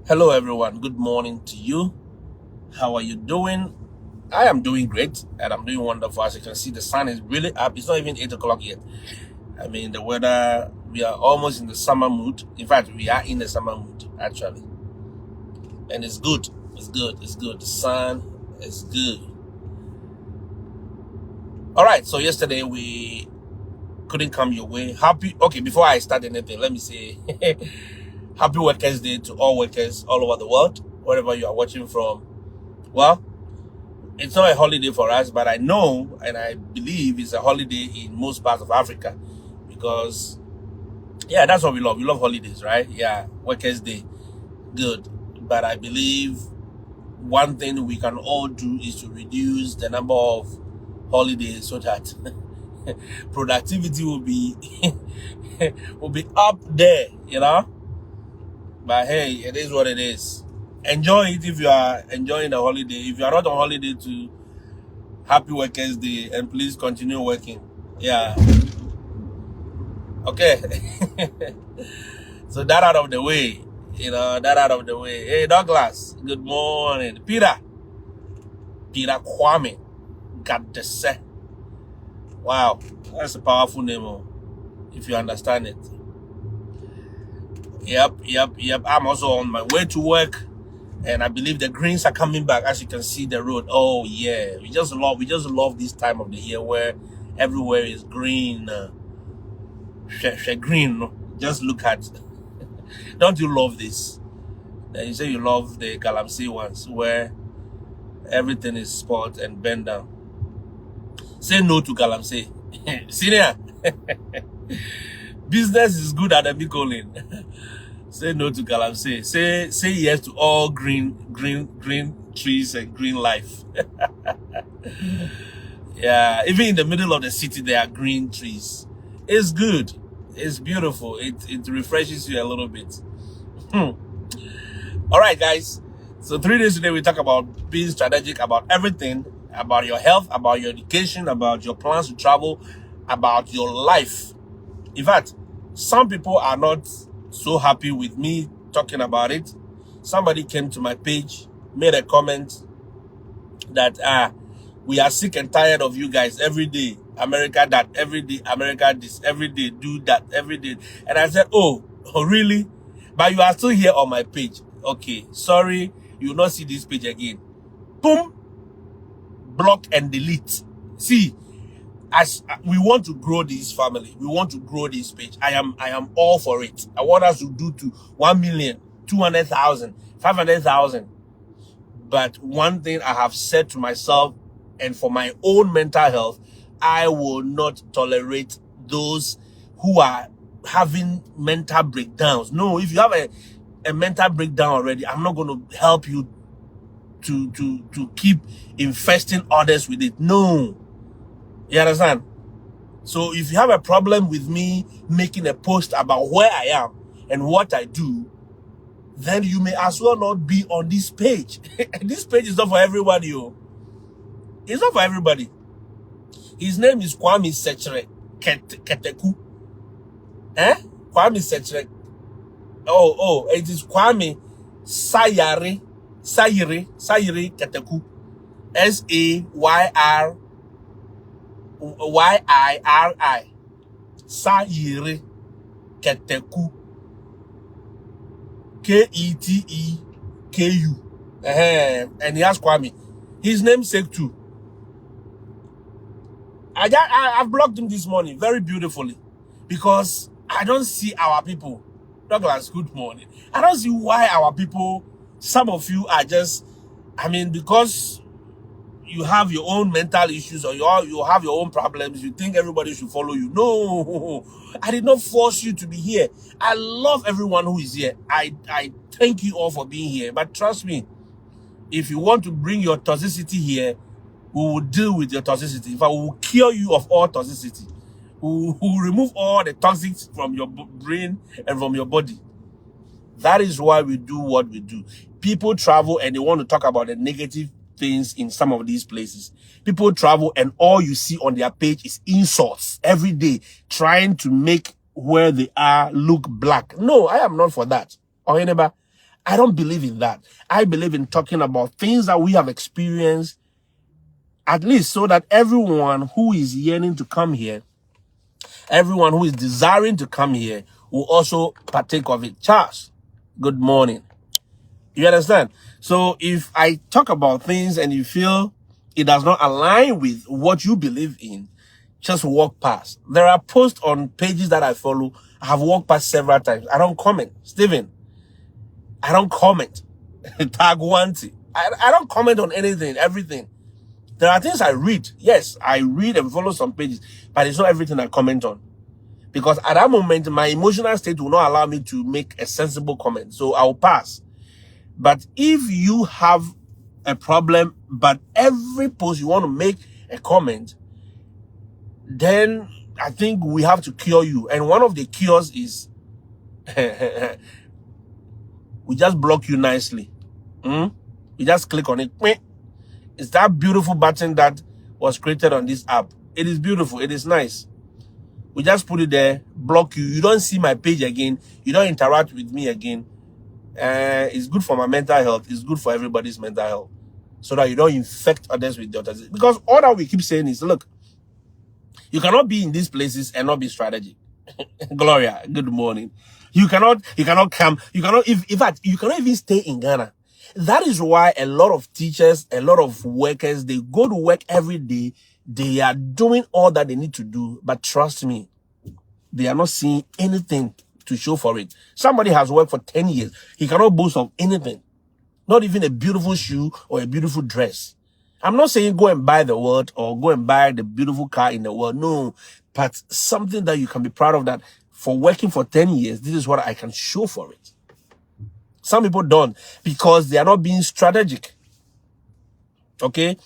Hello, everyone. Good morning to you. How are you doing? I am doing great and I'm doing wonderful. As you can see, the sun is really up. It's not even 8 o'clock yet. I mean, the weather, we are almost in the summer mood. In fact, we are in the summer mood, actually. And it's good. It's good. It's good. The sun is good. All right. So, yesterday we couldn't come your way. Okay, before I start anything, let me say happy Workers' Day to all workers all over the world, wherever you are watching from. Well, it's not a holiday for us, but I know and I believe it's a holiday in most parts of Africa because, yeah, that's what we love. We love holidays, right? Yeah, Workers' Day, good. But I believe one thing we can all do is to reduce the number of holidays so that productivity will be will be up there, you know. But hey, it is what it is. Enjoy it if you are enjoying the holiday. If you are not on holiday, to happy Workers' Day and please continue working. Yeah. Okay. So that out of the way. That out of the way. Hey, Douglas. Good morning. Peter. Peter Kwame. God the set. Wow. That's a powerful name, if you understand it. Yep. I'm also on my way to work. And I believe the greens are coming back. As you can see the road. Oh yeah. We just love this time of the year where everywhere is green. Green. Just look at. Don't you love this? You say you love the Galamsey ones where everything is spot and bend down. Say no to Galamsey. Senior. Business is good at the Bicolin. Say no to Galamsey. Say yes to all green trees and green life. Yeah, even in the middle of the city there are green trees. It's good. It's beautiful. It refreshes you a little bit. All right, guys. So 3 days today we talk about being strategic about everything, about your health, about your education, about your plans to travel, about your life. In fact, some people are not so happy with me talking about it. Somebody came to my page, made a comment that we are sick and tired of you guys every day. America that, every day, America this, every day, do that, every day. And I said, oh really? But you are still here on my page. Okay, sorry, you will not see this page again. Boom, block and delete. See, as we want to grow this family, we want to grow this page. I am all for it. I want us to do to 1 million, 200,000, 500,000. But one thing I have said to myself, and for my own mental health, I will not tolerate those who are having mental breakdowns. No, if you have a mental breakdown already, I'm not going to help you to keep infesting others with it. No. You understand? So if you have a problem with me making a post about where I am and what I do, then you may as well not be on this page. This page is not for everybody, yo. It's not for everybody. His name is Kwame Sechere Keteku. Kwame Sechere. Oh, it is Kwame Sayiri Keteku. Sayiri. Sayiri Keteku. Keteku. And he has Kwame. His namesake too. I've blocked him this morning very beautifully because I don't see our people. Douglas, good morning. I don't see why our people, some of you are just, because you have your own mental issues or you have your own problems, you think everybody should follow you. No, I did not force you to be here. I love everyone who is here. I thank you all for being here. But trust me, if you want to bring your toxicity here, we will deal with your toxicity. In fact, we will cure you of all toxicity. We will remove all the toxics from your brain and from your body. That is why we do what we do. People travel and they want to talk about the negative things in some of these places. People travel and all you see on their page is insults every day, trying to make where they are look black. No, I am not for that. Or anybody. I don't believe in that. I believe in talking about things that we have experienced, at least so that everyone who is yearning to come here, everyone who is desiring to come here, will also partake of it. Charles, good morning. You understand? So if I talk about things and you feel it does not align with what you believe in, just walk past. There are posts on pages that I follow. I have walked past several times. I don't comment. Stephen, I don't comment. Tag Wanti. I don't comment on anything, everything. There are things I read. Yes, I read and follow some pages, but it's not everything I comment on. Because at that moment, my emotional state will not allow me to make a sensible comment. So I'll pass. But if you have a problem, but every post you want to make a comment, then I think we have to cure you. And one of the cures is we just block you nicely. You just click on it. It's that beautiful button that was created on this app. It is beautiful. It is nice. We just put it there, block you. You don't see my page again. You don't interact with me again. It's good for my mental health. It's good for everybody's mental health. So that you don't infect others with the others. Because all that we keep saying is, look, you cannot be in these places and not be strategic. Gloria, good morning. You cannot come. You cannot, in fact, you cannot even stay in Ghana. That is why a lot of teachers, a lot of workers, they go to work every day. They are doing all that they need to do. But trust me, they are not seeing anything to show for it. Somebody has worked for 10 years. He cannot boast of anything. Not even a beautiful shoe or a beautiful dress. I'm not saying go and buy the world or go and buy the beautiful car in the world. No, but something that you can be proud of, that for working for 10 years, this is what I can show for it. Some people don't, because they are not being strategic. Okay?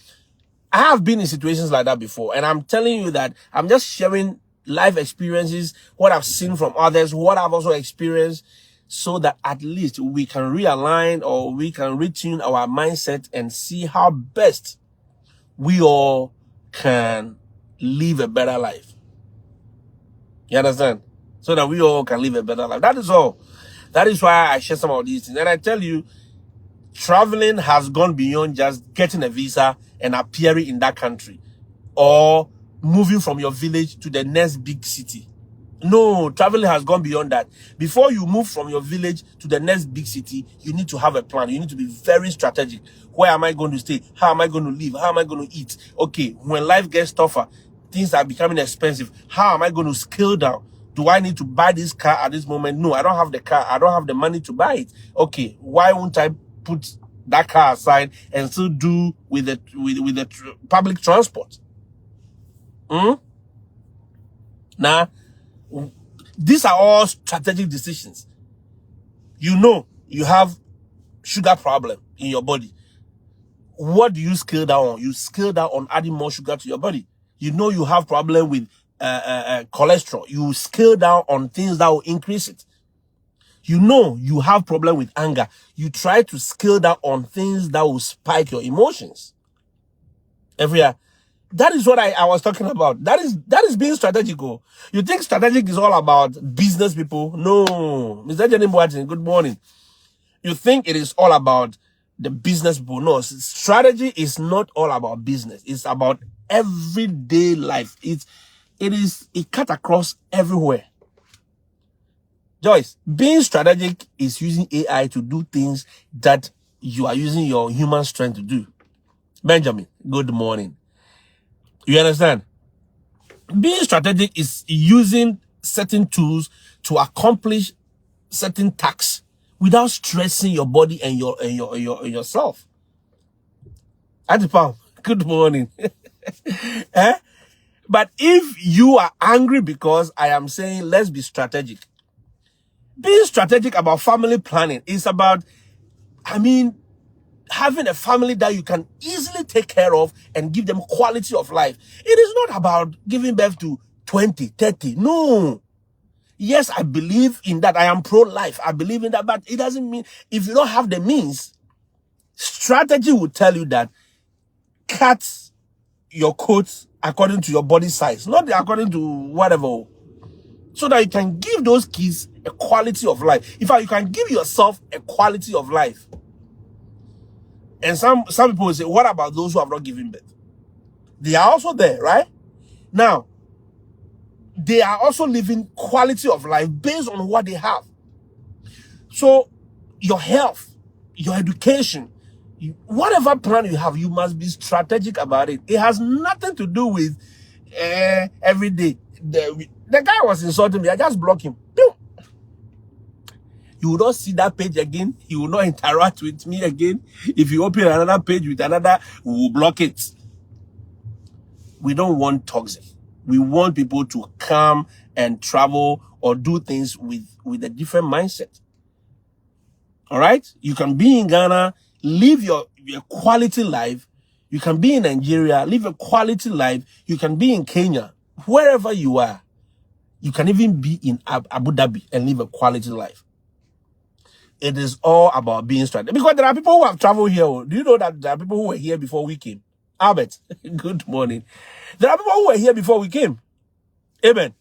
I have been in situations like that before, and I'm telling you that I'm just sharing life experiences, what I've seen from others, what I've also experienced, so that at least we can realign or we can retune our mindset and see how best we all can live a better life. You understand? So that we all can live a better life. That is all. That is why I share some of these things. And I tell you, traveling has gone beyond just getting a visa and appearing in that country, or moving from your village to the next big city. No, traveling has gone beyond that. Before you move from your village to the next big city, you need to have a plan. You need to be very strategic. Where am I going to stay? How am I going to live? How am I going to eat? Okay, when life gets tougher, things are becoming expensive. How am I going to scale down? Do I need to buy this car at this moment? No, I don't have the car. I don't have the money to buy it. Okay, why won't I put that car aside and still do with the public transport? Now, these are all strategic decisions. You know you have sugar problem in your body. What do you scale down on? You scale down on adding more sugar to your body. You know you have problem with cholesterol. You scale down on things that will increase it. You know you have problem with anger. You try to scale down on things that will spike your emotions. Every year. That is what I was talking about. That is being strategical. You think strategic is all about business people? No. Mr. Jenny Boatin, good morning. You think it is all about the business people? No. Strategy is not all about business. It's about everyday life. It cut across everywhere. Joyce, being strategic is using AI to do things that you are using your human strength to do. Benjamin, good morning. You understand? Being strategic is using certain tools to accomplish certain tasks without stressing your body and yourself. Adipam, good morning. But if you are angry because I am saying let's be strategic, being strategic about family planning is about, having a family that you can easily take care of and give them quality of life. It is not about giving birth to 20, 30. No. Yes, I believe in that. I am pro-life. I believe in that. But it doesn't mean if you don't have the means, strategy will tell you that cut your coat according to your body size, not according to whatever. so that you can give those kids a quality of life. In fact, you can give yourself a quality of life. And some people will say, what about those who have not given birth? They are also there, right? Now, they are also living quality of life based on what they have. So your health, your education, whatever plan you have, you must be strategic about it. It has nothing to do with every day. The guy was insulting me. I just block him. You will not see that page again. He will not interact with me again. If you open another page with another, we will block it. We don't want toxic. We want people to come and travel or do things with a different mindset. All right? You can be in Ghana, live your quality life. You can be in Nigeria, live a quality life. You can be in Kenya, wherever you are. You can even be in Abu Dhabi and live a quality life. It is all about being strategic. Because there are people who have traveled here. Do you know that there are people who were here before we came? Albert, good morning. There are people who were here before we came. Amen.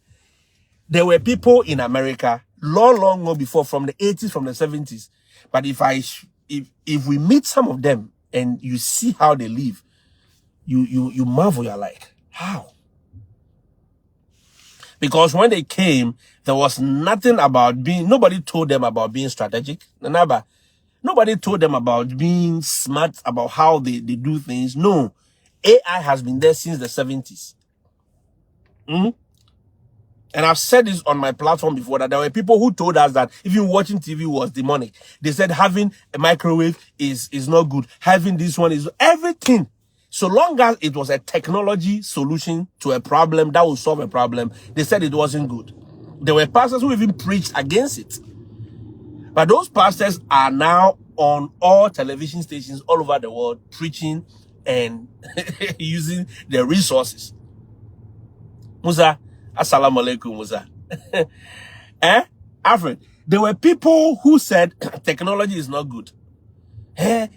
There were people in America long before, from the 80s, from the 70s. But if we meet some of them and you see how they live, you marvel. You're like, how? Because when they came, there was nothing about nobody told them about being strategic. Nobody told them about being smart, about how they do things. No. AI has been there since the 70s. And I've said this on my platform before, that there were people who told us that even watching TV was demonic. They said having a microwave is not good. Having this one is everything. So long as it was a technology solution to a problem that will solve a problem, they said it wasn't good. There were pastors who even preached against it. But those pastors are now on all television stations all over the world preaching and using their resources. Musa, assalamu alaikum, Musa. Alfred, there were people who said technology is not good.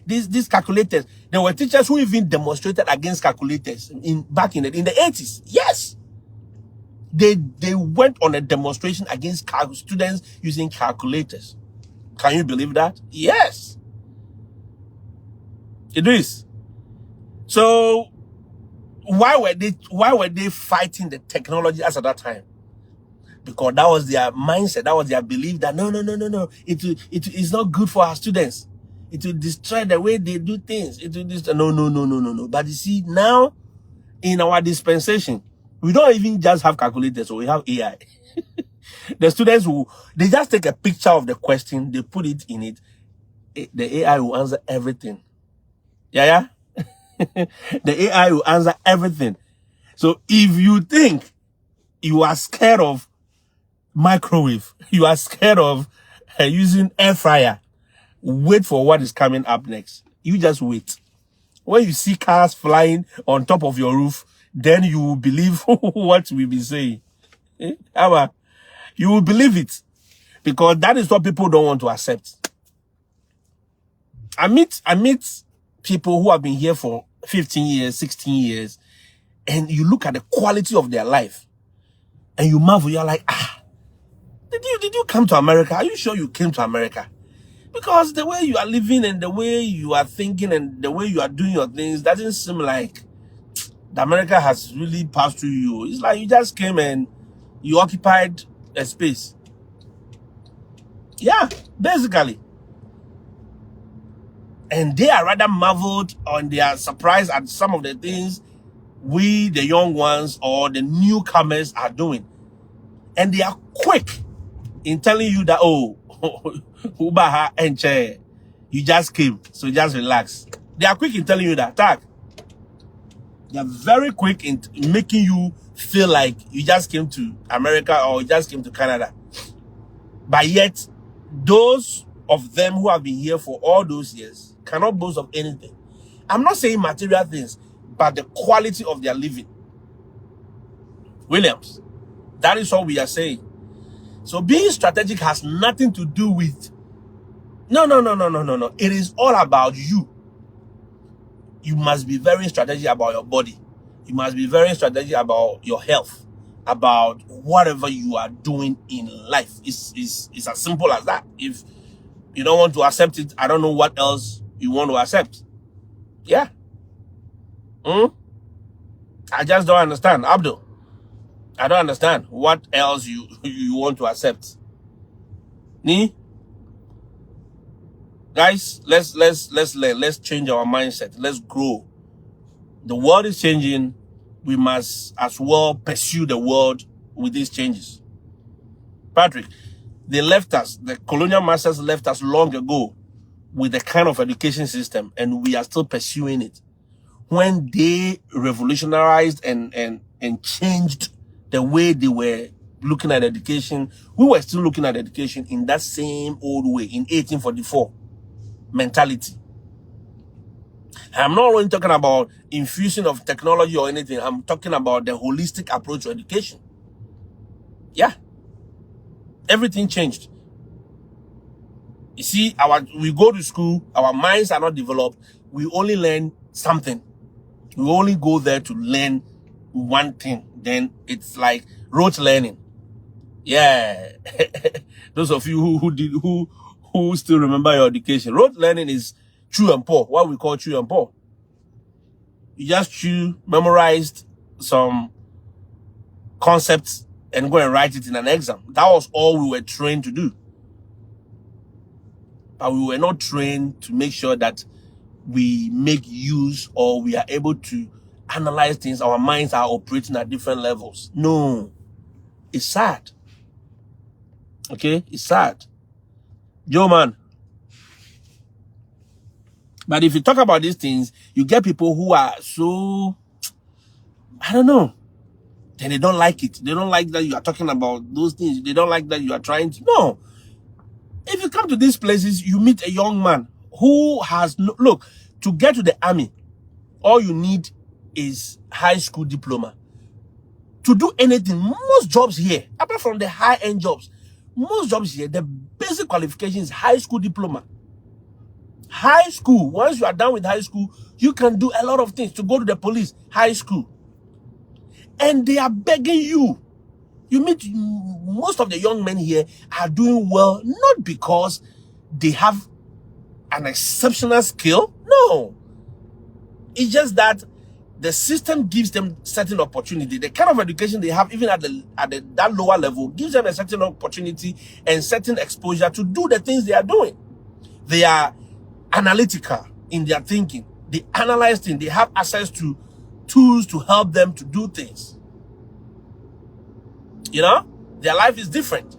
These calculators. There were teachers who even demonstrated against calculators back in the 80s. Yes. They went on a demonstration against students using calculators. Can you believe that? Yes. It is. So why were they fighting the technology as at that time? Because that was their mindset, that was their belief that no. It is not good for our students. It will destroy the way they do things. It will destroy. No. But you see, now in our dispensation, we don't even just have calculators, so we have AI. The students they just take a picture of the question, they put it in it. The AI will answer everything. Yeah. The AI will answer everything. So if you think you are scared of microwave, you are scared of using air fryer, wait for what is coming up next. You just wait. When you see cars flying on top of your roof, then you will believe what we've been saying. You will believe it. Because that is what people don't want to accept. I meet people who have been here for 15 years, 16 years, and you look at the quality of their life, and you marvel. You're like, did you come to America? Are you sure you came to America? Because the way you are living and the way you are thinking and the way you are doing your things doesn't seem like the America has really passed through you. It's like you just came and you occupied a space. Yeah, basically. And they are rather marveled, and they are surprised at some of the things we, the young ones or the newcomers, are doing. And they are quick in telling you that, oh, Ubaha and chair, you just came, so just relax. They are quick in telling you that. They are very quick in making you feel like you just came to America or you just came to Canada. But yet, those of them who have been here for all those years cannot boast of anything. I'm not saying material things, but the quality of their living. Williams, that is what we are saying. So being strategic has nothing to do with, no. It is all about you. You must be very strategic about your body. You must be very strategic about your health. about whatever you are doing in life. It's as simple as that. If you don't want to accept it, I don't know what else you want to accept. Yeah. I just don't understand, Abdul. I don't understand what else you want to accept. Ni? Guys, let's learn. Let's change our mindset. Let's grow. The world is changing. We must as well pursue the world with these changes. Patrick, they left us. The colonial masters left us long ago with the kind of education system, and we are still pursuing it. When they revolutionized and changed the way they were looking at education, we were still looking at education in that same old way, in 1844 mentality. I'm not only talking about infusion of technology or anything. I'm talking about the holistic approach to education. Yeah. Everything changed. You see, we go to school, our minds are not developed. We only learn something. We only go there to learn one thing. Then it's like rote learning. Yeah. Those of you who still remember your education. Rote learning is true and poor. What we call true and poor. You just memorized some concepts and go and write it in an exam. That was all we were trained to do. But we were not trained to make sure that we make use or we are able to analyze things. Our minds are operating at different levels. No. It's sad. Okay? It's sad. Joe, man. But if you talk about these things, you get people who are so, I don't know. Then they don't like it. They don't like that you are talking about those things. They don't like that you are trying to. No. If you come to these places, you meet a young man who has, look, to get to the army, all you need is high school diploma. To do anything, most jobs here, apart from the high-end jobs, most jobs here, the basic qualification is high school diploma. High school, once you are done with high school, you can do a lot of things. To go to the police, high school. And they are begging you. You meet most of the young men here are doing well, not because they have an exceptional skill. No. It's just that the system gives them certain opportunity. The kind of education they have, even at that lower level, gives them a certain opportunity and certain exposure to do the things they are doing. They are analytical in their thinking. They analyze things. They have access to tools to help them to do things. You know, their life is different.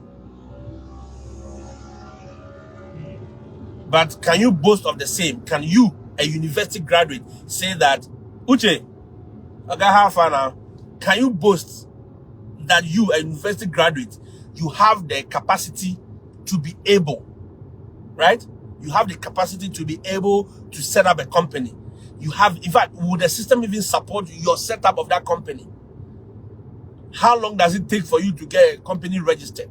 But can you boast of the same? Can you, a university graduate, say that, Uche, I got half an hour. Can you boast that you, a university graduate, you have the capacity to be able, right? You have the capacity to be able to set up a company. You have, in fact, would the system even support your setup of that company? How long does it take for you to get a company registered?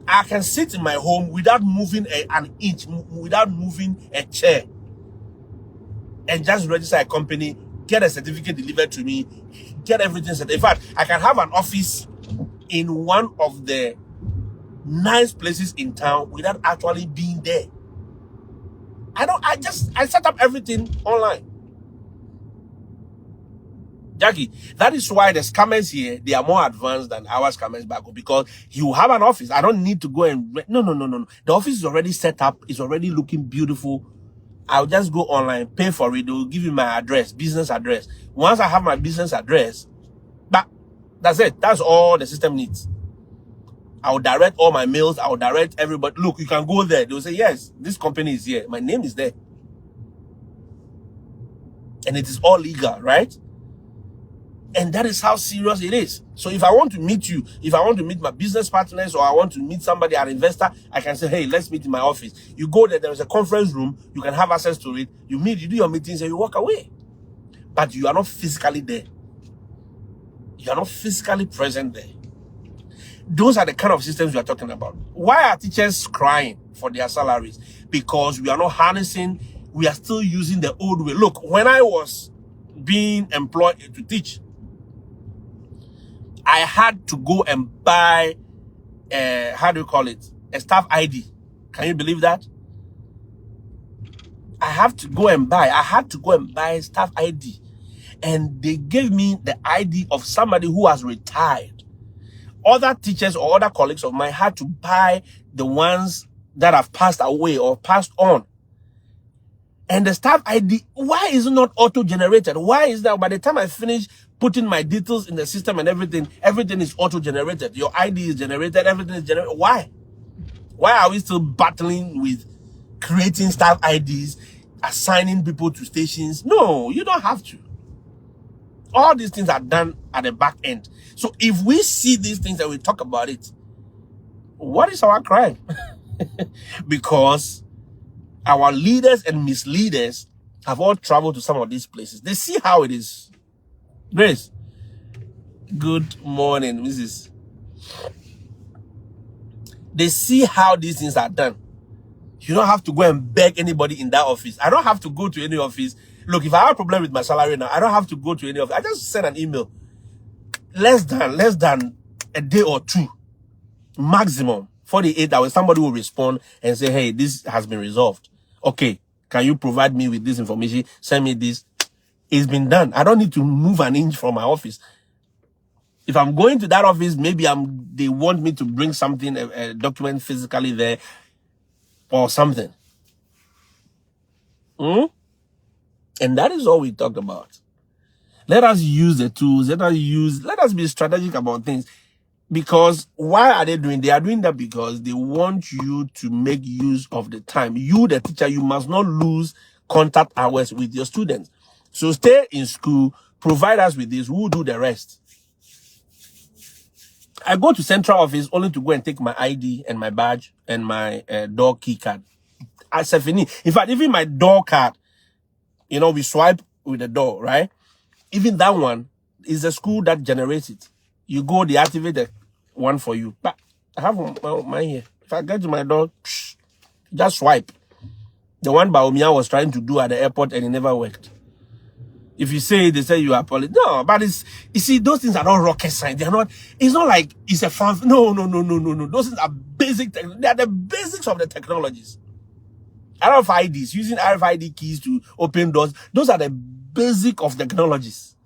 I can sit in my home without moving an inch, without moving a chair, and just register a company, get a certificate delivered to me, get everything set. In fact, I can have an office in one of the nice places in town without actually being there. I set up everything online. Jackie, that is why the scammers here, they are more advanced than our scammers back home, because you have an office. I don't need to go and no. The office is already set up. It's already looking beautiful. I'll just go online, pay for it. They will give you my address, business address. Once I have my business address, but that's it. That's all the system needs. I will direct all my mails. I will direct everybody. Look, you can go there. They will say, yes, this company is here. My name is there. And it is all legal, right? And that is how serious it is. So if I want to meet you, if I want to meet my business partners, or I want to meet somebody, an investor, I can say, hey, let's meet in my office. You go there, there is a conference room, you can have access to it. You meet, you do your meetings, and you walk away. But you are not physically there. You are not physically present there. Those are the kind of systems we are talking about. Why are teachers crying for their salaries? Because we are not harnessing, we are still using the old way. Look, when I was being employed to teach, I had to go and buy, how do you call it? A staff ID. Can you believe that? I had to go and buy staff ID. And they gave me the ID of somebody who has retired. Other teachers or other colleagues of mine had to buy the ones that have passed away or passed on. And the staff ID, why is it not auto-generated? Why is that by the time I finish putting my details in the system and everything is auto-generated? Your ID is generated, everything is generated. Why? Why are we still battling with creating staff IDs, assigning people to stations? No, you don't have to. All these things are done at the back end. So if we see these things and we talk about it, what is our crime? Because our leaders and misleaders have all traveled to some of these places. They see how it is. Grace, good morning, Mrs. They see how these things are done. You don't have to go and beg anybody in that office. I don't have to go to any office. Look, if I have a problem with my salary now, I don't have to go to any office. I just send an email. Less than a day or two. Maximum 48 hours. Somebody will respond and say, hey, this has been resolved. Okay, can you provide me with this information? Send me this. It's been done. I don't need to move an inch from my office. If I'm going to that office, maybe they want me to bring something, a document physically there or something. And that is all we talked about. Let us use the tools. Let us be strategic about things. Because why are they doing? They are doing that because they want you to make use of the time. You, the teacher, you must not lose contact hours with your students. So stay in school, provide us with this, we'll do the rest. I go to central office only to go and take my ID and my badge and my door key card. In fact, even my door card, you know, we swipe with the door, right? Even that one is the school that generates it. You go, they activate the one for you. But I have mine here. If I get to my door, just swipe. The one Baumia was trying to do at the airport and it never worked. If you say, they say you are police. No, but you see, those things are not rocket science. They're not, it's not like it's a fun. No. Those things are basic. They are the basics of the technologies. RFIDs, using RFID keys to open doors. Those are the basic of technologies.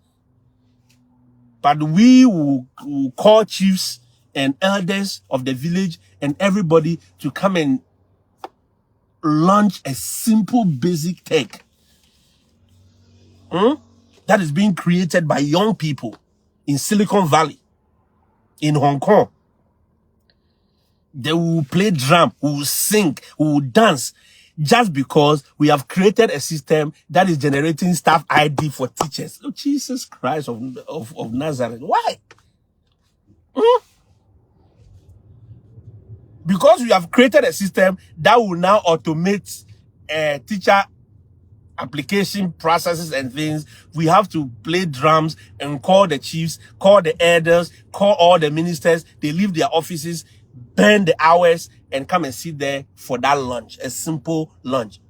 But we will call chiefs and elders of the village and everybody to come and launch a simple basic tech. That is being created by young people in Silicon Valley, in Hong Kong. They will play drum, we will sing, we will dance, just because we have created a system that is generating staff ID for teachers. Oh, Jesus Christ of Nazareth. Why? Because we have created a system that will now automate teacher application processes and things. We have to play drums and call the chiefs, call the elders, call all the ministers. They leave their offices, burn the hours, and come and sit there for that lunch. A simple lunch.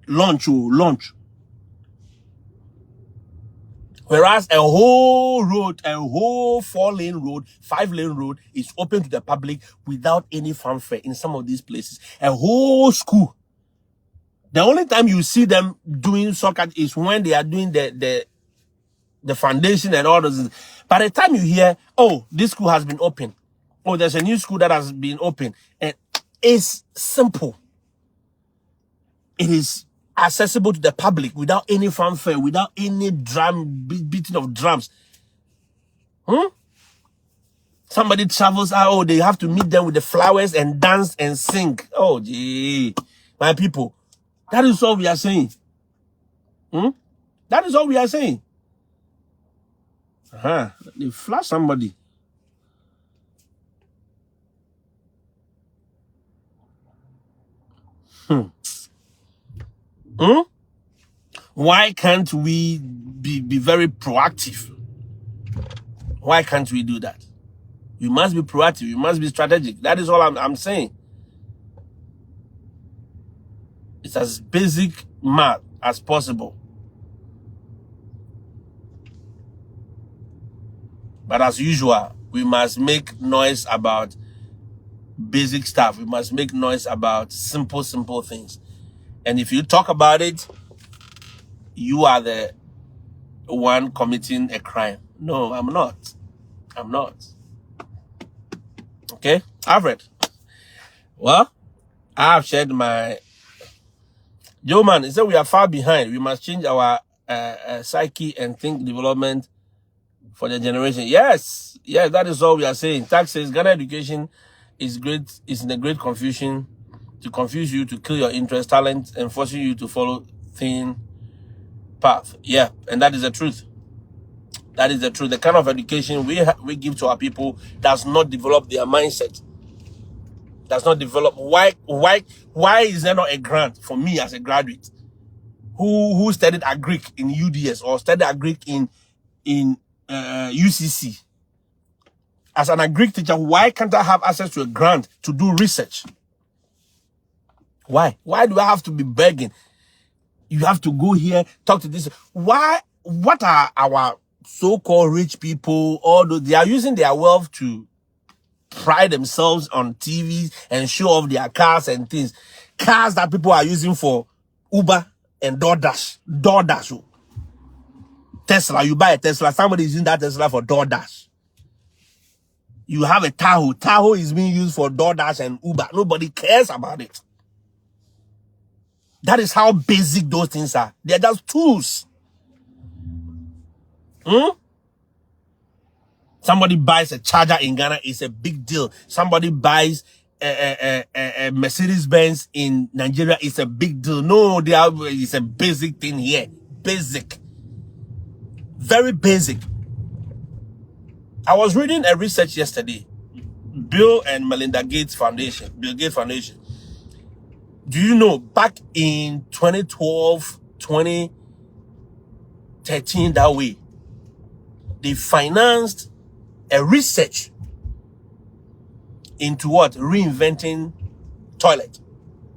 Lunch. Whereas a whole road, a whole 4-lane road, 5-lane road is open to the public without any fanfare in some of these places. A whole school. The only time you see them doing soccer is when they are doing the foundation and all those. By the time you hear, oh, this school has been open. Oh, there's a new school that has been open. And it's simple. It is accessible to the public without any fanfare, without any beating of drums. Somebody travels out, oh, they have to meet them with the flowers and dance and sing. Oh, gee, my people. That is all we are saying. That is all we are saying. They flash somebody. Why can't we be very proactive? Why can't we do that? You must be proactive. You must be strategic. That is all I'm saying. It's as basic math as possible. But as usual, we must make noise about basic stuff. We must make noise about simple things. And if you talk about it, you are the one committing a crime. No, I'm not. I'm not. Okay, Alfred. Well, I have shared my... Joe man, he said we are far behind. We must change our psyche and think development for the generation. Yes, that is all we are saying. Tax says Ghana education is great, is in a great confusion, to confuse you, to kill your interest, talent, and forcing you to follow thin path. Yeah, and that is the truth. That is the truth. The kind of education we give to our people does not develop their mindset. Does not develop. Why is there not a grant for me as a graduate who studied Agric in UDS or studied Agric in UCC? As an Agric teacher, why can't I have access to a grant to do research? Why? Why do I have to be begging? You have to go here, talk to this. Why? What are our so-called rich people? Although they are using their wealth to pride themselves on TVs and show off their cars and things. Cars that people are using for Uber and DoorDash. DoorDash. Tesla, you buy a Tesla, somebody is using that Tesla for DoorDash. You have a Tahoe. Tahoe is being used for DoorDash and Uber. Nobody cares about it. That is how basic those things are. They're just tools. Somebody buys a charger in Ghana, it's a big deal. Somebody buys a Mercedes-Benz in Nigeria, it's a big deal. No, it's a basic thing here. Basic. Very basic. I was reading a research yesterday. Bill and Melinda Gates Foundation. Bill Gates Foundation. Do you know, back in 2012, 2013, that way, they financed a research into what? Reinventing toilet.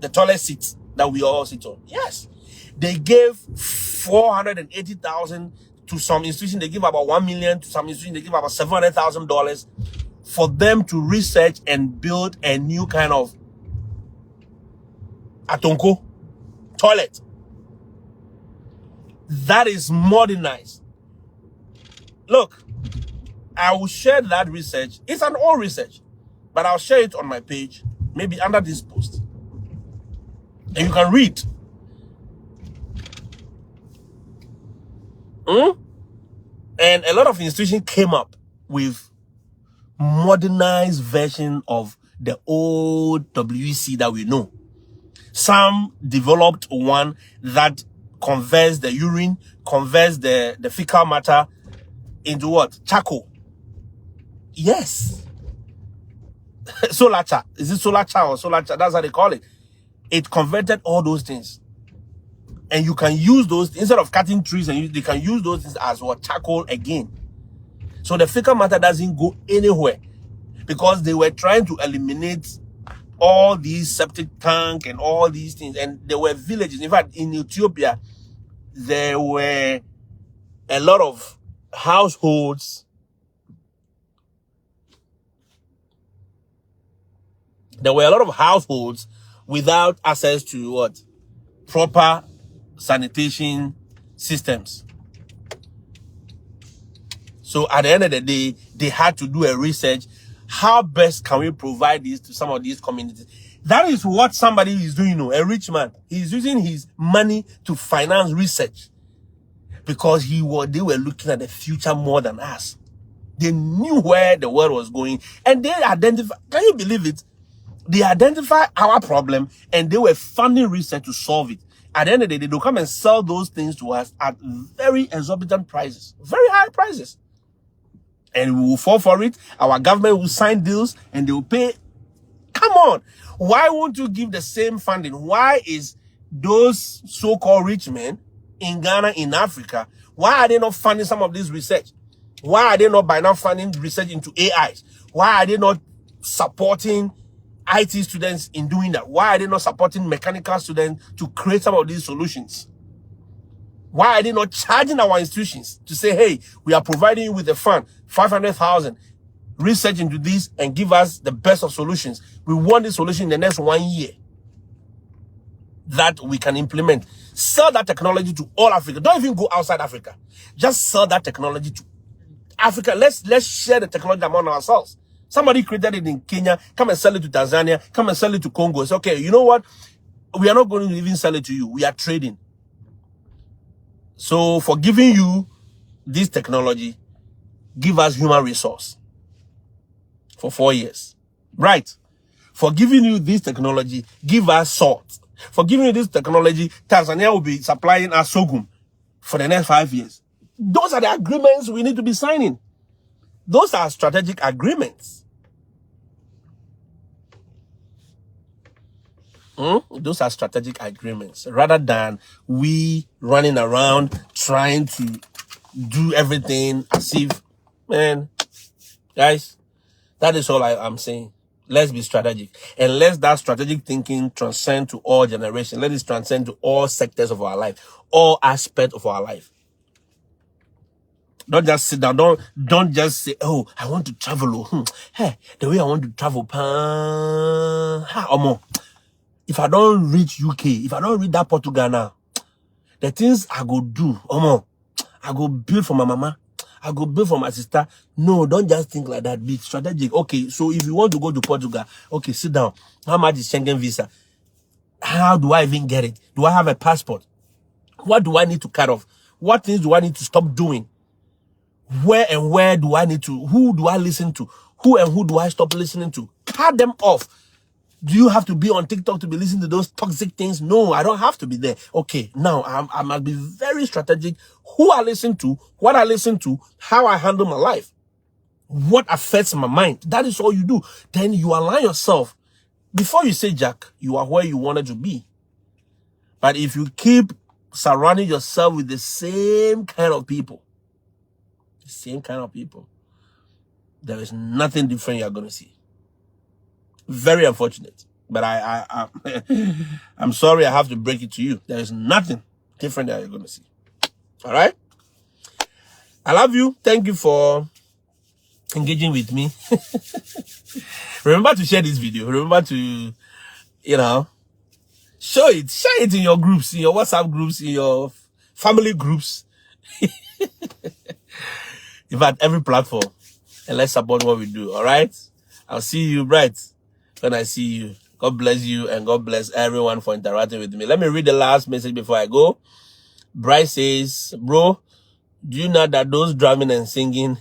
The toilet seats that we all sit on. Yes. They gave 480,000 to some institution. They give about 1 million to some institution. They give about $700,000 for them to research and build a new kind of atonko toilet that is modernized. Look, I will share that research. It's an old research, but I'll share it on my page, maybe under this post. And you can read. And a lot of institutions came up with modernized version of the old WC that we know. Some developed one that converts the urine, converts the fecal matter into what? Charcoal. Yes. Solar cha. Is it solar cha or solar cha? That's how they call it. It converted all those things. And you can use those, instead of cutting trees, and they can use those things as what? Charcoal again. So the fecal matter doesn't go anywhere, because they were trying to eliminate all these septic tank and all these things. And there were villages. In fact, in Ethiopia, there were a lot of households. There were a lot of households without access to what? Proper sanitation systems. So at the end of the day, they had to do a research. How best can we provide this to some of these communities? That is what somebody is doing, a rich man. He's using his money to finance research, because they were looking at the future more than us. They knew where the world was going, and they identified, can you believe it? They identified our problem, and they were funding research to solve it. At the end of the day, they'll come and sell those things to us at very exorbitant prices, very high prices. And we will fall for it. Our government will sign deals and they will pay. Come on. Why won't you give the same funding? Why is those so-called rich men in Ghana, in Africa, why are they not funding some of this research? Why are they not by now funding research into AIs? Why are they not supporting IT students in doing that? Why are they not supporting mechanical students to create some of these solutions? Why are they not charging our institutions to say, hey, we are providing you with a fund, 500,000, research into this and give us the best of solutions. We want this solution in the next 1 year that we can implement. Sell that technology to all Africa. Don't even go outside Africa. Just sell that technology to Africa. Let's share the technology among ourselves. Somebody created it in Kenya. Come and sell it to Tanzania. Come and sell it to Congo. It's okay. You know what? We are not going to even sell it to you. We are trading. So for giving you this technology, give us human resource for 4 years. Right. For giving you this technology, give us salt. For giving you this technology, Tanzania will be supplying us sorghum for the next 5 years. Those are the agreements we need to be signing. Those are strategic agreements. Those are strategic agreements rather than we running around trying to do everything as if, man, guys, that is all I'm saying. Let's be strategic, and let that strategic thinking transcend to all generations. Let it transcend to all sectors of our life, all aspects of our life. Don't just sit down. Don't just say, oh, I want to travel. Hey, the way I want to travel, if I don't reach UK, if I don't reach that Portugal now, the things I go do, I go build for my mama, I go build for my sister. No, don't just think like that. Be strategic. Okay, so if you want to go to Portugal, okay, sit down. How much is Schengen visa? How do I even get it? Do I have a passport? What do I need to cut off? What things do I need to stop doing? Where do I need to? Who do I listen to? Who do I stop listening to? Cut them off. Do you have to be on TikTok to be listening to those toxic things? No, I don't have to be there. Okay, now I must be very strategic. Who I listen to, what I listen to, how I handle my life, what affects my mind. That is all you do. Then you align yourself. Before you say, Jack, you are where you wanted to be. But if you keep surrounding yourself with the same kind of people, there is nothing different you're going to see. Very unfortunate, but I'm sorry I have to break it to you. There is nothing different that you're going to see. All right? I love you. Thank you for engaging with me. Remember to share this video. Remember to, share it in your groups, in your WhatsApp groups, in your family groups. In fact, every platform. And let's support what we do. All right? I'll see you when I see you. God bless you, and God bless everyone for interacting with me. Let me read the last message before I go. Bryce says, bro, do you know that those drumming and singing,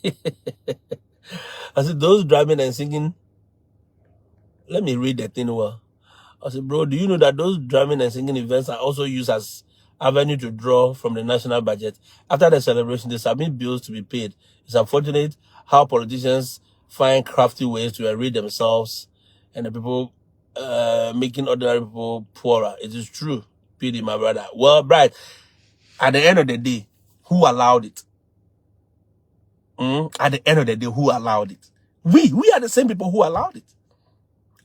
I said, those drumming and singing, let me read the thing well. I said, bro, do you know that those drumming and singing events are also used as avenue to draw from the national budget? After the celebration, they submit bills to be paid. It's unfortunate how politicians find crafty ways to enrich themselves and the people making ordinary people poorer. It is true, PD, my brother. Well, Bright, at the end of the day, who allowed it? At the end of the day, who allowed it? We are the same people who allowed it.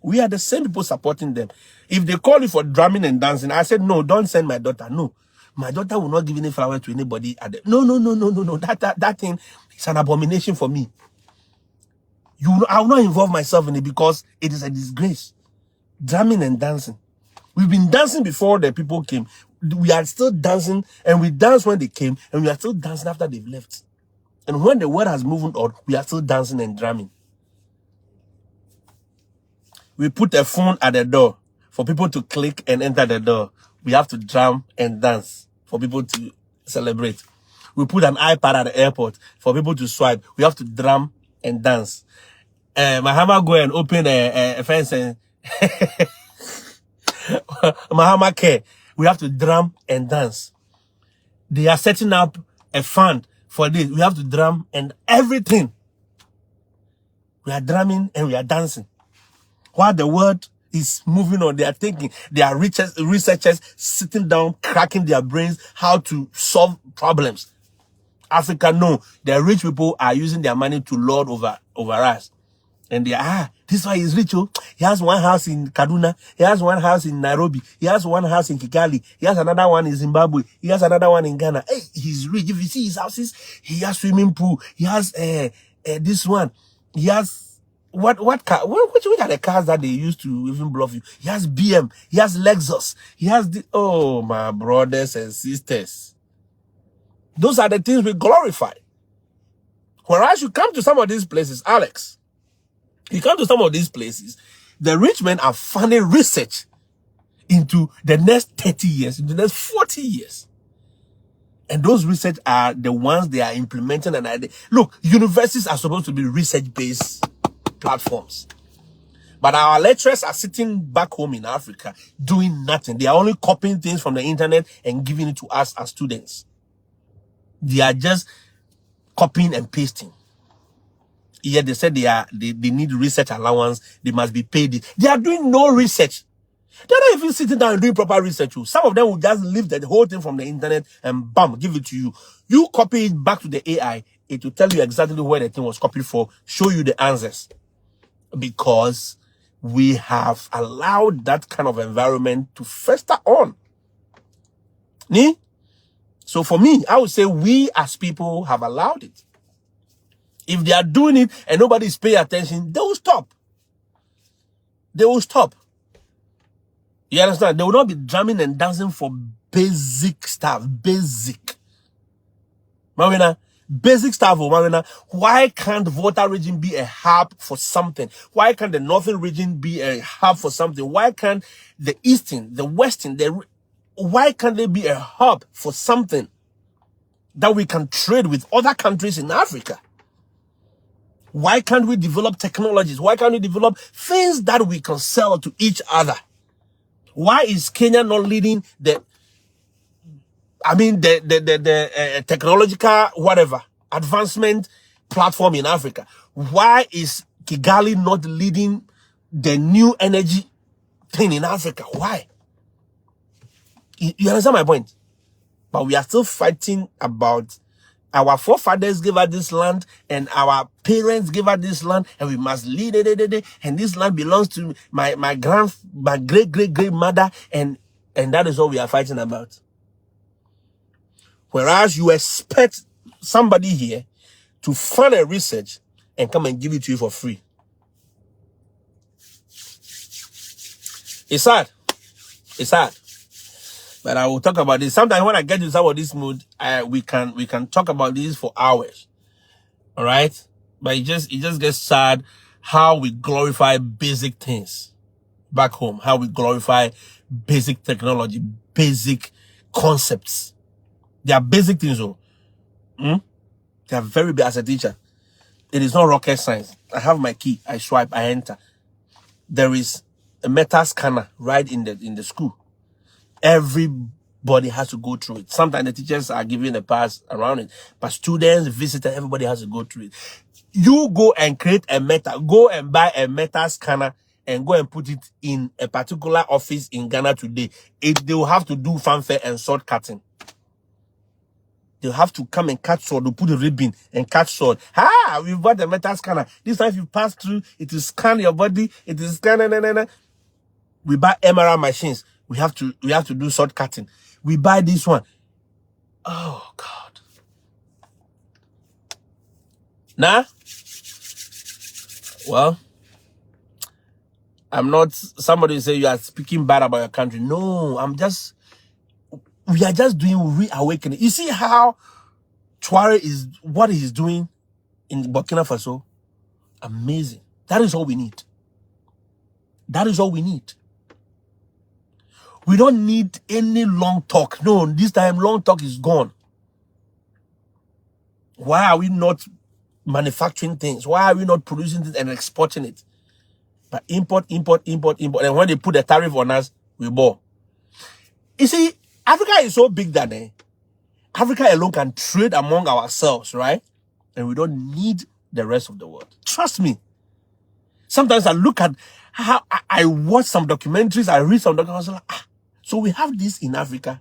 We are the same people supporting them. If they call you for drumming and dancing, I said, no, don't send my daughter. No, my daughter will not give any flower to anybody. No. That thing is an abomination for me. I will not involve myself in it because it is a disgrace. Drumming and dancing. We've been dancing before the people came. We are still dancing, and we danced when they came, and we are still dancing after they've left. And when the world has moved on, we are still dancing and drumming. We put a phone at the door for people to click and enter the door. We have to drum and dance for people to celebrate. We put an iPad at the airport for people to swipe. We have to drum and dance. Mahama go and open a fence and Mahama care. We have to drum and dance. They are setting up a fund for this. We have to drum and everything. We are drumming and we are dancing. While the world is moving on, they are thinking, they are researchers sitting down, cracking their brains how to solve problems. Africa, no. The rich people are using their money to lord over us. And they this one is rich. Oh. He has one house in Kaduna. He has one house in Nairobi. He has one house in Kigali. He has another one in Zimbabwe. He has another one in Ghana. Hey, he's rich. If you see his houses, he has swimming pool. He has this one. He has what car? Which are the cars that they use to even bluff you? He has BM. He has Lexus. He has oh, my brothers and sisters. Those are the things we glorify. Whereas you come to some of these places, Alex, you come to some of these places, the rich men are funding research into the next 30 years, into the next 40 years. And those research are the ones they are implementing. And look, universities are supposed to be research-based platforms. But our lecturers are sitting back home in Africa doing nothing. They are only copying things from the internet and giving it to us as students. They are just copying and pasting. Yet they said they need research allowance. They must be paid. They are doing no research. They're not even sitting down and doing proper research. Some of them will just leave the whole thing from the internet and bam, give it to you. You copy it back to the AI. It will tell you exactly where the thing was copied for, show you the answers. Because we have allowed that kind of environment to fester on. So for me, I would say we as people have allowed it. If they are doing it and nobody is paying attention, they will stop. They will stop. You understand? They will not be drumming and dancing for basic stuff. Basic. Marina, basic stuff, Marina. Why can't the Volta region be a hub for something? Why can't the Northern region be a hub for something? Why can't the Eastern, the Western, why can't they be a hub for something that we can trade with other countries in Africa? Why can't we develop technologies? Why can't we develop things that we can sell to each other? Why is Kenya not leading the technological whatever advancement platform in Africa? Why is Kigali not leading the new energy thing in Africa? Why? You understand my point? But we are still fighting about our forefathers gave us this land and our parents gave us this land and we must lead it. And this land belongs to my great-great-great-mother and that is what we are fighting about. Whereas you expect somebody here to fund a research and come and give it to you for free. It's sad. It's sad. But I will talk about this. Sometimes when I get to some of this mood, we can talk about this for hours. All right? But it just gets sad how we glorify basic things back home. How we glorify basic technology, basic concepts. They are basic things, though. They are very big as a teacher. It is not rocket science. I have my key. I swipe. I enter. There is a metal scanner right in the school. Everybody has to go through it. Sometimes the teachers are giving a pass around it, but students, visitors, everybody has to go through it. You go and create go and buy a metal scanner and go and put it in a particular office in Ghana today. They will have to do fanfare and sword cutting. They'll have to come and cut sword, they'll put a ribbon and cut sword. We bought the metal scanner. This time if you pass through, it will scan your body, it will scan. We buy MRI machines. We have to do sword cutting. We buy this one. Oh God. Nah. Well, I'm not somebody say you are speaking bad about your country. No, we are just doing reawakening. You see how Tuare is what he's doing in Burkina Faso? Amazing. That is all we need. That is all we need. We don't need any long talk. No, this time long talk is gone. Why are we not manufacturing things? Why are we not producing things and exporting it? But import. And when they put the tariff on us, we bore. You see, Africa is so big that Africa alone can trade among ourselves, right? And we don't need the rest of the world. Trust me. Sometimes I look at how I watch some documentaries, I read some documentaries, I'm like, so we have this in Africa.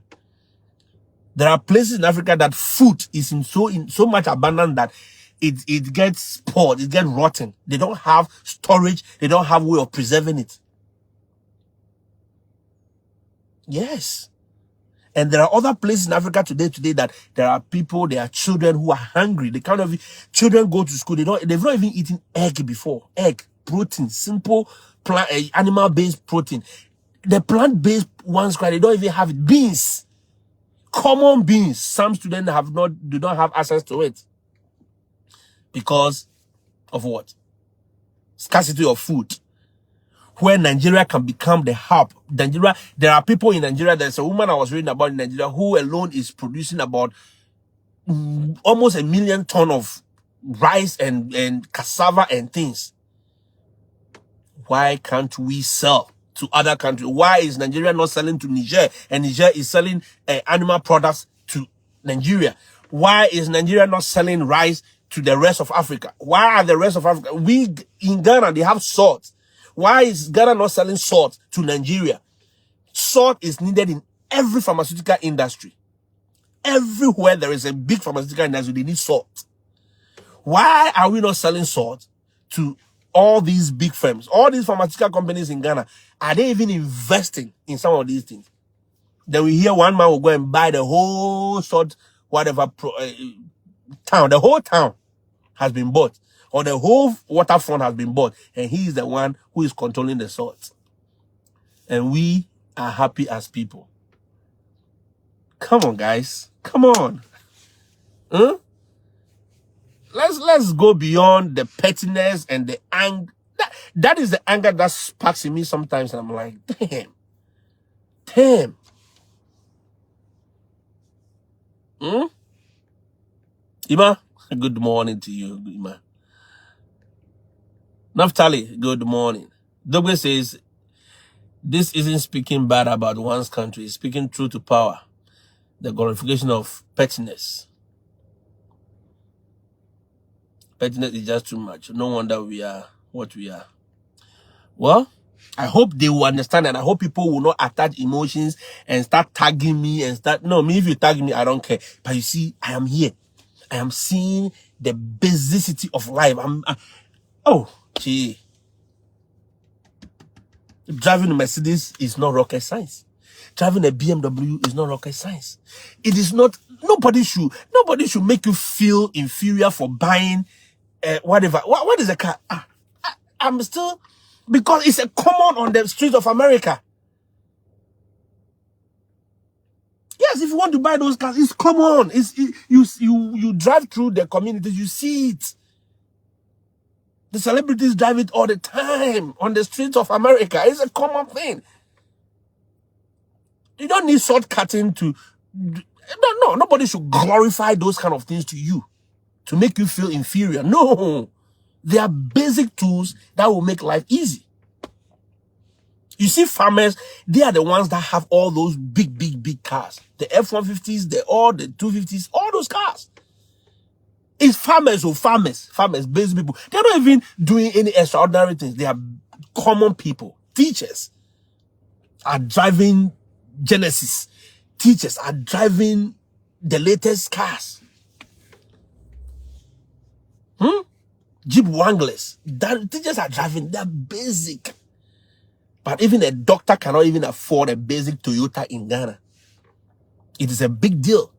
There are places in Africa that food is in so much abundance that it gets spoiled, it gets rotten. They don't have storage, they don't have way of preserving it. Yes. And there are other places in Africa today that there are people, there are children who are hungry. They kind of children go to school, they've not even eaten egg before. Egg, protein, simple plant, animal-based protein. The plant-based ones, they don't even have it. Beans, common beans. Some students do not have access to it because of what? Scarcity of food. Where Nigeria can become the hub. Nigeria, there are people in Nigeria. There's a woman I was reading about in Nigeria who alone is producing about almost 1 million tons of rice and cassava and things. Why can't we sell to other countries? Why is Nigeria not selling to Niger and Niger is selling animal products to Nigeria? Why is Nigeria not selling rice to the rest of Africa? Why are the rest of Africa? We in Ghana, they have salt. Why is Ghana not selling salt to Nigeria? Salt is needed in every pharmaceutical industry. Everywhere there is a big pharmaceutical industry, they need salt. Why are we not selling salt to all these big firms? All these pharmaceutical companies in Ghana, are they even investing in some of these things? Then we hear one man will go and buy the whole salt, whatever, town. The whole town has been bought. Or the whole waterfront has been bought. And he is the one who is controlling the salt. And we are happy as people. Come on, guys. Come on. Huh? Let's go beyond the pettiness and the anger. That is the anger that sparks in me sometimes. And I'm like, damn. Damn. Ima, good morning to you, Ima. Naftali, good morning. Douglas says, this isn't speaking bad about one's country, it's speaking true to power. The glorification of pettiness. Pettiness is just too much. No wonder we are what we are. Well, I hope they will understand, and I hope people will not attach emotions and start tagging me and start. No, me, if you tag me, I don't care. But you see, I am here. I am seeing the basicity of life. Oh, gee. Driving a Mercedes is not rocket science. Driving a BMW is not rocket science. It is not. Nobody should make you feel inferior for buying whatever. What is a car? I'm still, because it's a common on the streets of America. Yes, if you want to buy those cars, it's common. You drive through the communities, you see it. The celebrities drive it all the time on the streets of America. It's a common thing. You don't need shortcutting to. No, nobody should glorify those kind of things to you to make you feel inferior. No, they are basic tools that will make life easy. You see, farmers, they are the ones that have all those big cars. The F-150s, the 250s, all those cars. It's farmers or farmers, basic people. They're not even doing any extraordinary things. They are common people. Teachers are driving Genesis. Teachers are driving the latest cars. Jeep Wranglers. Teachers are driving. They're basic. But even a doctor cannot even afford a basic Toyota in Ghana. It is a big deal.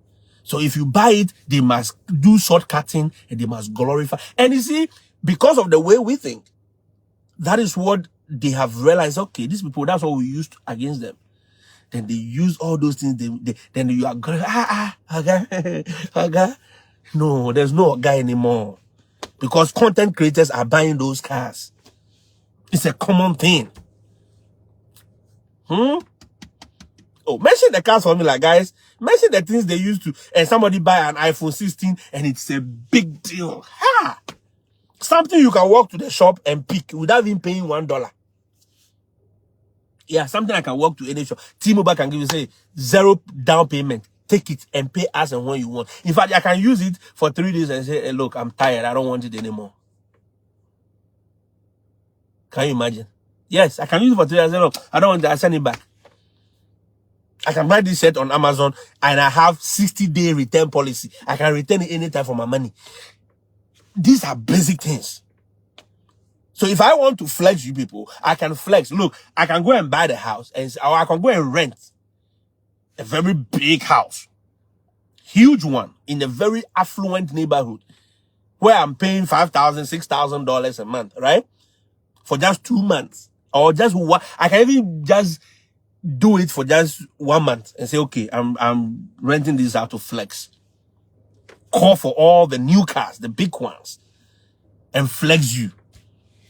So if you buy it, they must do shortcutting and they must glorify. And you see, because of the way we think, that is what they have realized. Okay, these people, that's what we used against them. Then they use all those things. Then you are going, Aga. No, there's no guy anymore. Because content creators are buying those cars. It's a common thing. Oh, mention the cars for me, like, guys. Mention the things they used to, and somebody buy an iPhone 16 and it's a big deal. Ha! Something you can walk to the shop and pick without even paying $1. Yeah, something I can walk to any shop. T-Mobile can give you, say, 0 down payment. Take it and pay as and when you want. In fact, I can use it for 3 days and say, hey, look, I'm tired. I don't want it anymore. Can you imagine? Yes, I can use it for 3 days and say, look, I don't want it. I send it back. I can buy this set on Amazon and I have 60-day return policy. I can return it anytime for my money. These are basic things. So if I want to flex you people, I can flex. Look, I can go and buy the house, or I can go and rent a very big house, huge one, in a very affluent neighborhood, where I'm paying $5,000, $6,000 a month, right? For just 2 months, or just one. I can even just do it for just 1 month and say, okay, I'm renting this out to flex. Call for all the new cars, the big ones, and flex you.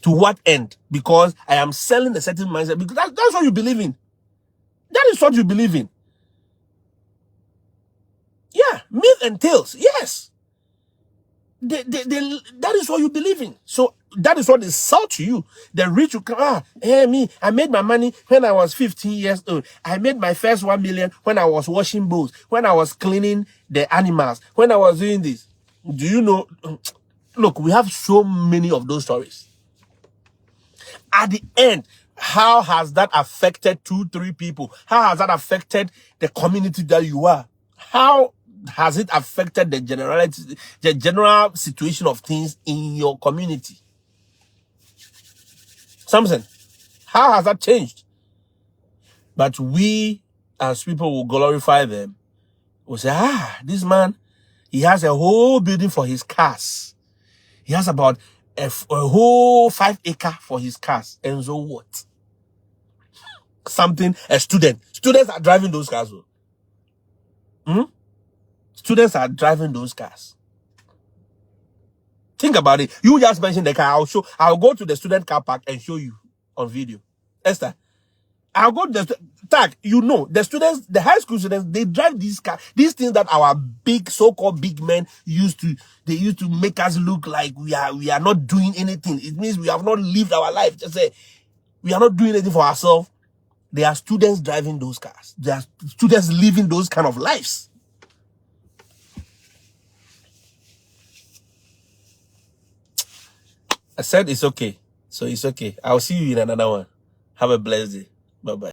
To what end? Because I am selling a certain mindset. Because that's what you believe in. That is what you believe in. Yeah, myth and tales. Yes. That is what you believe in. So that is what they sell to you. The rich will come, me, I made my money when I was 15 years old. I made my first 1 million when I was washing bowls, when I was cleaning the animals, when I was doing this. Do you know? Look, we have so many of those stories. At the end, how has that affected 2, 3 people? How has that affected the community that you are? How has it affected the general situation of things in your community? Samson, how has that changed? But we, as people, will glorify them. We'll say, this man, he has a whole building for his cars. He has about a whole 5 acres for his cars. And so what? A student. Students are driving those cars. Students are driving those cars. Think about it. You just mentioned the car. I'll go to the student car park and show you on video. Esther, I'll go to the tag. The students, the high school students, they drive these cars. These things that our big, so-called big men used to make us look like we are not doing anything. It means we have not lived our life. Just say we are not doing anything for ourselves. There are students driving those cars. There are students living those kind of lives. I said it's okay. So it's okay. I'll see you in another one. Have a blessed day. Bye-bye.